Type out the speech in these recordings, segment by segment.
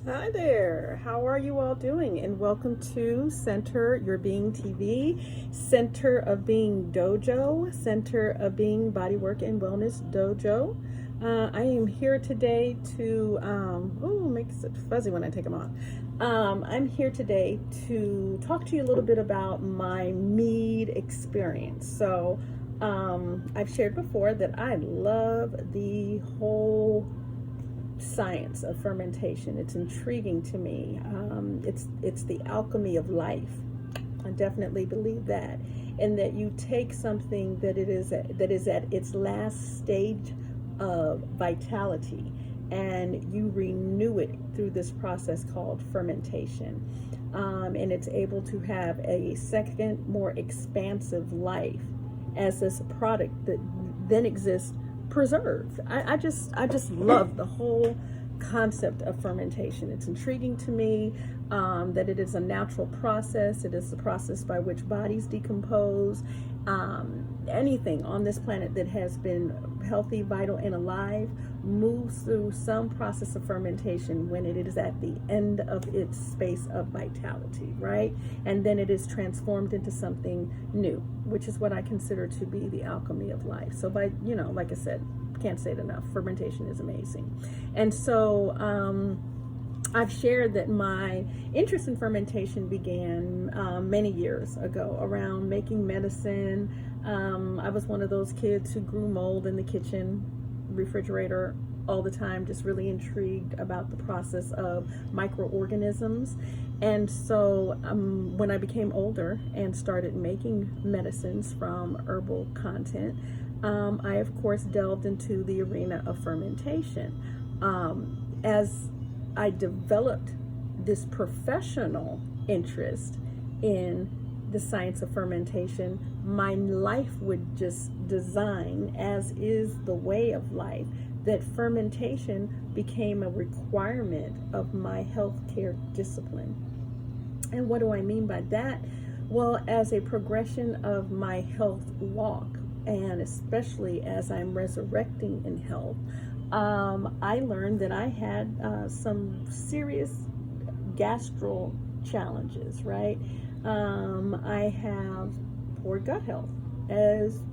Hi there. How are you all doing? And welcome to Center Your Being TV, Center of Being Dojo, Center of Being Bodywork and Wellness Dojo. I am here today to, makes it fuzzy when I take them off. I'm here today to talk to you a little bit about my mead experience. So, I've shared before that I love the whole science of fermentation. It's intriguing to me. It's the alchemy of life. I definitely believe that, and that you take something that is at its last stage of vitality, and you renew it through this process called fermentation, and it's able to have a second, more expansive life as this product that then exists preserved. I just love the whole concept of fermentation. It's intriguing to me that it is a natural process. It is the process by which bodies decompose. Anything on this planet that has been healthy, vital, and alive moves through some process of fermentation when it is at the end of its space of vitality, right? And then it is transformed into something new, which is what I consider to be the alchemy of life. So like I said, can't say it enough, fermentation is amazing. And so I've shared that my interest in fermentation began many years ago around making medicine. I was one of those kids who grew mold in the kitchen refrigerator all the time, just really intrigued about the process of microorganisms. And so when I became older and started making medicines from herbal content, I of course delved into the arena of fermentation. As I developed this professional interest in the science of fermentation, my life would just design, as is the way of life, that fermentation became a requirement of my healthcare discipline. And what do I mean by that? Well, as a progression of my health walk, and especially as I'm resurrecting in health, I learned that I had some serious gastro challenges, right? I have poor gut health, as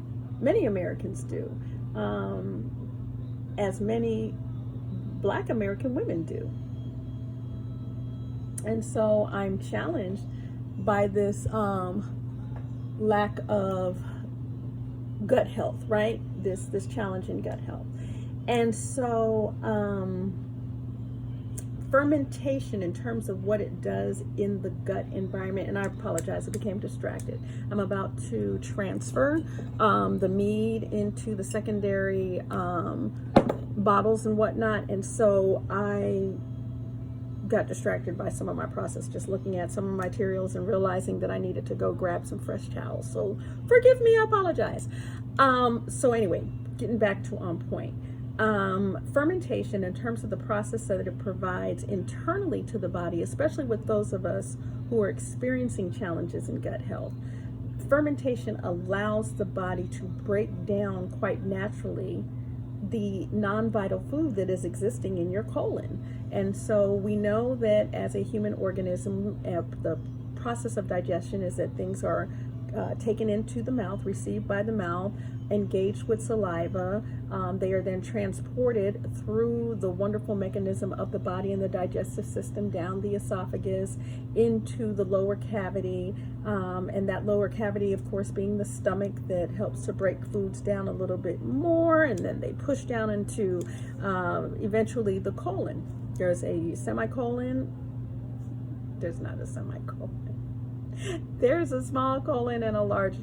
many Americans do, as many Black American women do. And so I'm challenged by this lack of gut health, right? This challenge in gut health. And so fermentation, in terms of what it does in the gut environment, and I apologize, I became distracted. I'm about to transfer the mead into the secondary bottles and whatnot, and so I got distracted by some of my process, just looking at some of my materials and realizing that I needed to go grab some fresh towels. So forgive me, I apologize. So anyway, getting back to on point. Fermentation, in terms of the process that it provides internally to the body, especially with those of us who are experiencing challenges in gut health, fermentation allows the body to break down quite naturally the non-vital food that is existing in your colon. And so we know that as a human organism, the process of digestion is that things are taken into the mouth, received by the mouth, engaged with saliva. They are then transported through the wonderful mechanism of the body and the digestive system down the esophagus into the lower cavity, and that lower cavity, of course, being the stomach, that helps to break foods down a little bit more, and then they push down into eventually the colon. There's a semicolon. There's not a semicolon. There's a small colon and a large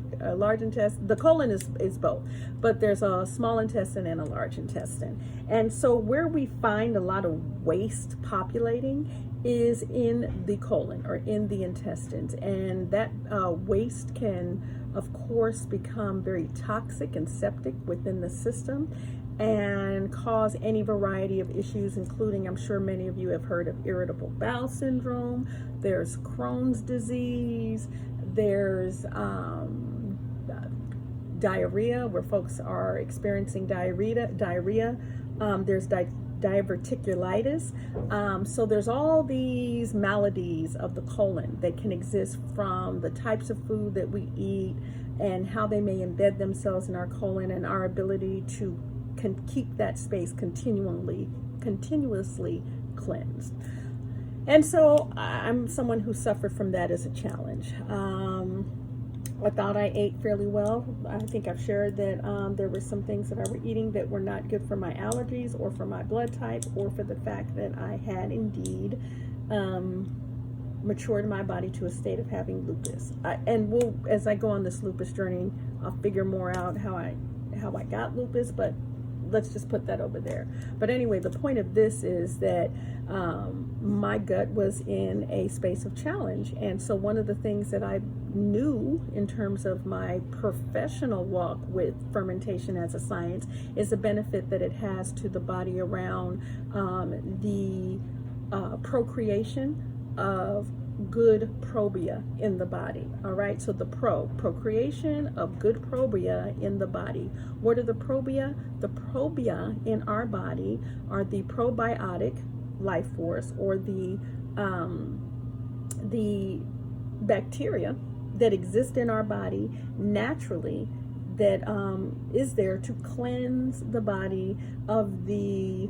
intestine. The colon is both, but there's a small intestine and a large intestine. And so where we find a lot of waste populating is in the colon or in the intestines. And that waste can, of course, become very toxic and septic within the system and cause any variety of issues, including, I'm sure many of you have heard of irritable bowel syndrome. There's Crohn's disease. There's diarrhea, where folks are experiencing diarrhea. There's diverticulitis. So there's all these maladies of the colon that can exist from the types of food that we eat and how they may embed themselves in our colon, and our ability to keep that space continuously cleansed. And so I'm someone who suffered from that as a challenge. I thought I ate fairly well. I think I've shared that there were some things that I were eating that were not good for my allergies or for my blood type or for the fact that I had indeed matured my body to a state of having lupus. As I go on this lupus journey, I'll figure more out how I got lupus, but let's just put that over there. But anyway, the point of this is that my gut was in a space of challenge. And so one of the things that I knew in terms of my professional walk with fermentation as a science is the benefit that it has to the body around the procreation of good probia in the body. All right, so the procreation of good probia in the body. What are the probia? The probia in our body are the probiotic life force, or the bacteria that exist in our body naturally, that is there to cleanse the body of the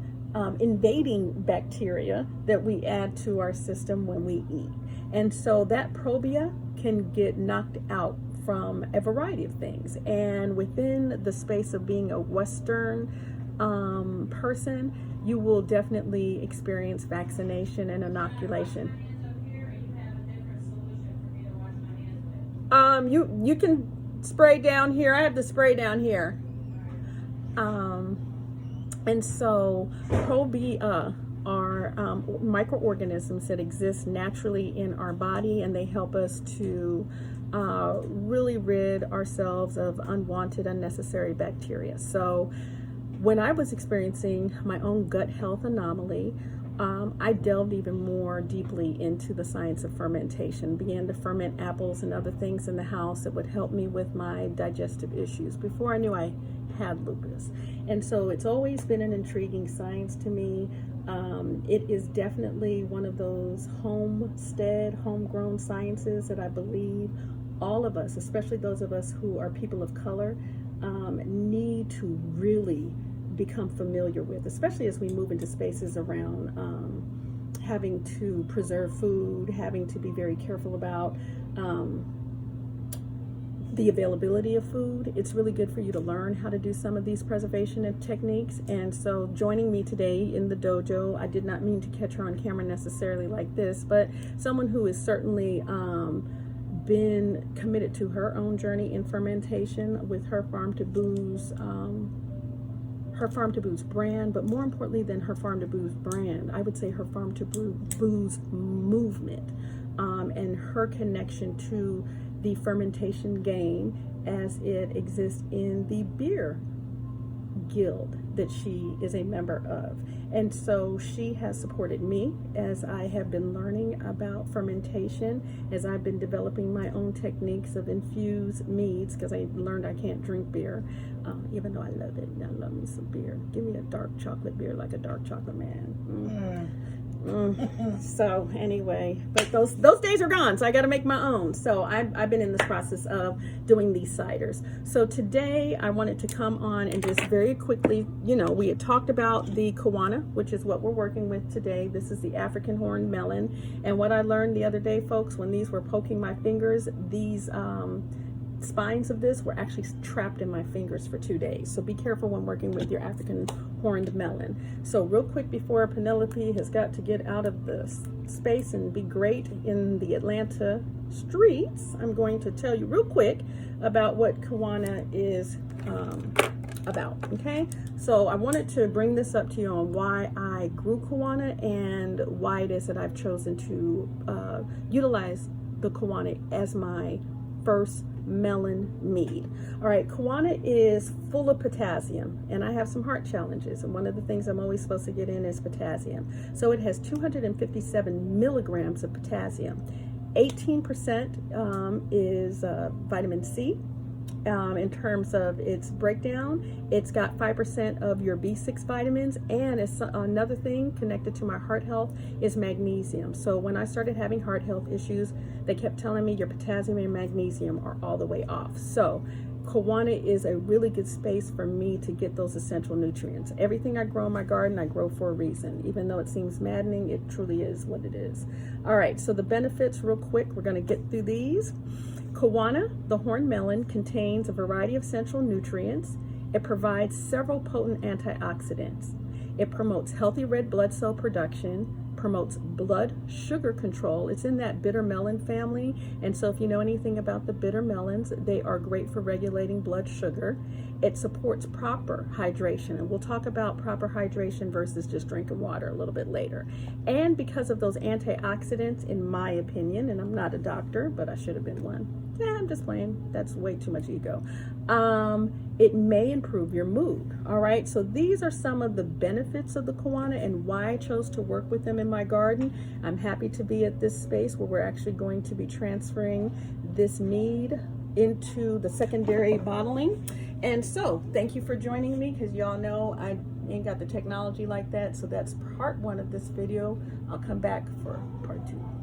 invading bacteria that we add to our system when we eat. And so that probia can get knocked out from a variety of things. And within the space of being a Western person, you will definitely experience vaccination and inoculation. You can spray down here. I have the spray down here. And so probia are microorganisms that exist naturally in our body, and they help us to really rid ourselves of unwanted, unnecessary bacteria. So when I was experiencing my own gut health anomaly, I delved even more deeply into the science of fermentation, began to ferment apples and other things in the house that would help me with my digestive issues before I knew I had lupus. And so it's always been an intriguing science to me. It is definitely one of those homegrown sciences that I believe all of us, especially those of us who are people of color, need to really become familiar with, especially as we move into spaces around having to preserve food, having to be very careful about the availability of food. It's really good for you to learn how to do some of these preservation techniques. And so joining me today in the dojo, I did not mean to catch her on camera necessarily like this, but someone who has certainly been committed to her own journey in fermentation with her Farm to Booze brand, but more importantly than her Farm to Booze brand, I would say her Farm to Booze movement, and her connection to the fermentation game as it exists in the beer guild that she is a member of. And so she has supported me as I have been learning about fermentation, as I've been developing my own techniques of infused meads, because I learned I can't drink beer, even though I love it. I love me some beer. Give me a dark chocolate beer like a dark chocolate man. So anyway, but those days are gone, so I got to make my own. So I've been in this process of doing these ciders. So today I wanted to come on and just very quickly, we had talked about the Kawana, which is what we're working with today. This is the African horned melon. And what I learned the other day, folks, when these were poking my fingers, these spines of this were actually trapped in my fingers for 2 days. So be careful when working with your African horned melon. So real quick, before Penelope has got to get out of the space and be great in the Atlanta streets, I'm going to tell you real quick about what Kawana is about. Okay, so I wanted to bring this up to you on why I grew Kawana and why it is that I've chosen to utilize the Kawana as my first melon mead. All right, Kawana is full of potassium, and I have some heart challenges, and one of the things I'm always supposed to get in is potassium. So it has 257 milligrams of potassium. 18% is vitamin C, in terms of its breakdown. It's got 5% of your B6 vitamins, and it's another thing connected to my heart health is magnesium. So when I started having heart health issues, they kept telling me your potassium and magnesium are all the way off. So Kiwana is a really good space for me to get those essential nutrients. Everything I grow in my garden, I grow for a reason. Even though it seems maddening, it truly is what it is. All right, so the benefits real quick, we're gonna get through these. Kiwana, the horned melon, contains a variety of essential nutrients. It provides several potent antioxidants. It promotes healthy red blood cell production, promotes blood sugar control. It's in that bitter melon family, and so if you know anything about the bitter melons, they are great for regulating blood sugar. It supports proper hydration, and we'll talk about proper hydration versus just drinking water a little bit later. And because of those antioxidants, in my opinion, and I'm not a doctor, but I should have been one. Yeah, I'm just playing. That's way too much ego. It may improve your mood. All right, so these are some of the benefits of the Kiwana and why I chose to work with them in my garden. I'm happy to be at this space where we're actually going to be transferring this mead into the secondary bottling. And so thank you for joining me, because y'all know I ain't got the technology like that. So that's part one of this video. I'll come back for part two.